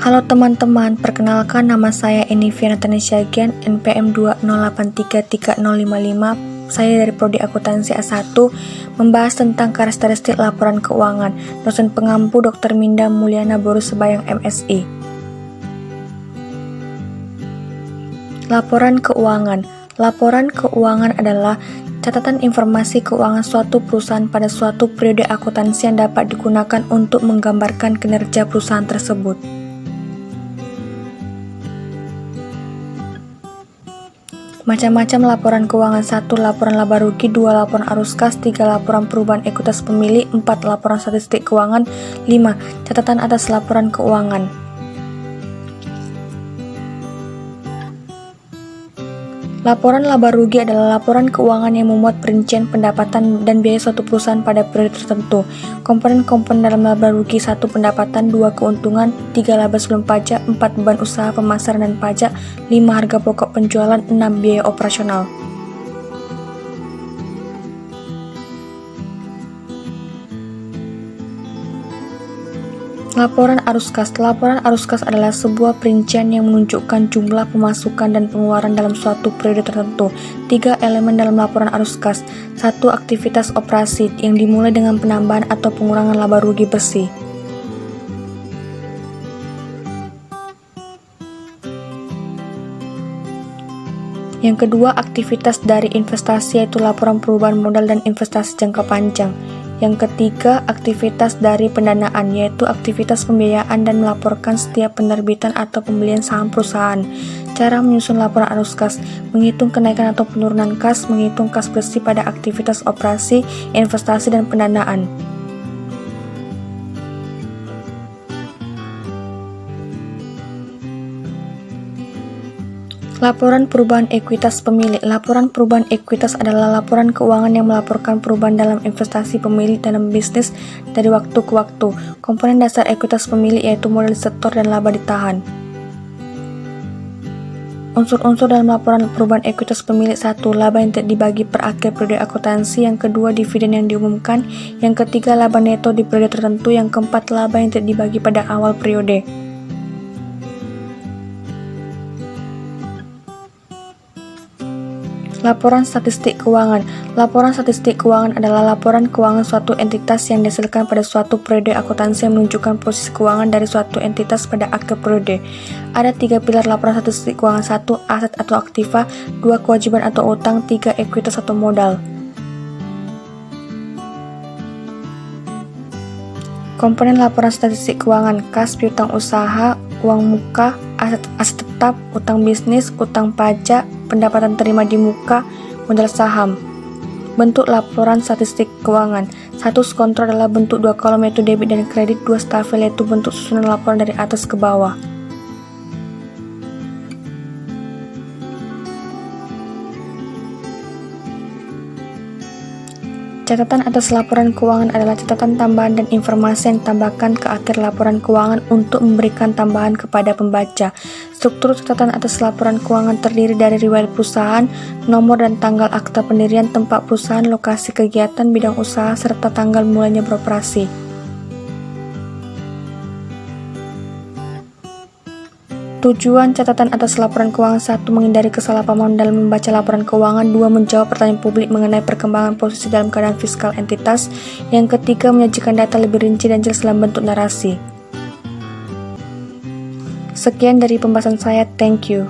Halo teman-teman, perkenalkan nama saya Enivia Natanisha Gian, NPM 208330555. Saya dari Prodi Akuntansi A1, membahas tentang karakteristik laporan keuangan. Dosen pengampu Dr. Minda Mulyana Boru Sebayang MSI. Laporan keuangan. Laporan keuangan adalah catatan informasi keuangan suatu perusahaan pada suatu periode akuntansi yang dapat digunakan untuk menggambarkan kinerja perusahaan tersebut. Macam-macam laporan keuangan: 1. Laporan laba rugi, 2. Laporan arus kas, 3. Laporan perubahan ekuitas pemilik, 4. Laporan statistik keuangan, 5. Catatan atas laporan keuangan. Laporan laba rugi adalah laporan keuangan yang memuat perincian pendapatan dan biaya suatu perusahaan pada periode tertentu. Komponen-komponen dalam laba rugi: 1. Pendapatan, 2. Keuntungan, 3. Laba sebelum pajak, 4. Beban usaha pemasaran dan pajak, 5. Harga pokok penjualan, 6. Biaya operasional. Laporan arus kas. Laporan arus kas adalah sebuah perincian yang menunjukkan jumlah pemasukan dan pengeluaran dalam suatu periode tertentu. 3 elemen dalam laporan arus kas. 1. Aktivitas operasi yang dimulai dengan penambahan atau pengurangan laba rugi bersih. Yang kedua, aktivitas dari investasi, yaitu laporan perubahan modal dan investasi jangka panjang. Yang ketiga, aktivitas dari pendanaan, yaitu aktivitas pembiayaan dan melaporkan setiap penerbitan atau pembelian saham perusahaan. Cara menyusun laporan arus kas: menghitung kenaikan atau penurunan kas, menghitung kas bersih pada aktivitas operasi, investasi, dan pendanaan. Laporan perubahan ekuitas pemilik. Laporan perubahan ekuitas adalah laporan keuangan yang melaporkan perubahan dalam investasi pemilik dalam bisnis dari waktu ke waktu. Komponen dasar ekuitas pemilik yaitu modal setor dan laba ditahan. Unsur-unsur dalam laporan perubahan ekuitas pemilik: 1. Laba yang tidak dibagi per akhir periode akuntansi, yang kedua dividen yang diumumkan, yang ketiga laba neto di periode tertentu, yang keempat laba yang tidak dibagi pada awal periode. Laporan statistik keuangan. Laporan statistik keuangan adalah laporan keuangan suatu entitas yang dihasilkan pada suatu periode akuntansi yang menunjukkan posisi keuangan dari suatu entitas pada akhir periode. Ada 3 pilar laporan statistik keuangan: 1. Aset atau aktiva, 2. Kewajiban atau utang, 3. Ekuitas atau modal. Komponen laporan statistik keuangan: kas, piutang usaha, uang muka, aset tetap, utang bisnis, utang pajak, pendapatan terima di muka, modal saham. Bentuk laporan statistik keuangan: 1. Skontrol adalah bentuk 2 kolom yaitu debit dan kredit, 2. Stafel yaitu bentuk susunan laporan dari atas ke bawah. Catatan atas laporan keuangan adalah catatan tambahan dan informasi yang ditambahkan ke akhir laporan keuangan untuk memberikan tambahan kepada pembaca. Struktur catatan atas laporan keuangan terdiri dari riwayat perusahaan, nomor dan tanggal akta pendirian tempat perusahaan, lokasi kegiatan, bidang usaha, serta tanggal mulainya beroperasi. Tujuan catatan atas laporan keuangan: 1. Menghindari kesalahpahaman dalam membaca laporan keuangan, 2. Menjawab pertanyaan publik mengenai perkembangan posisi dalam keadaan fiskal entitas, yang ketiga menyajikan data lebih rinci dan jelas dalam bentuk narasi. Sekian dari pembahasan saya, thank you.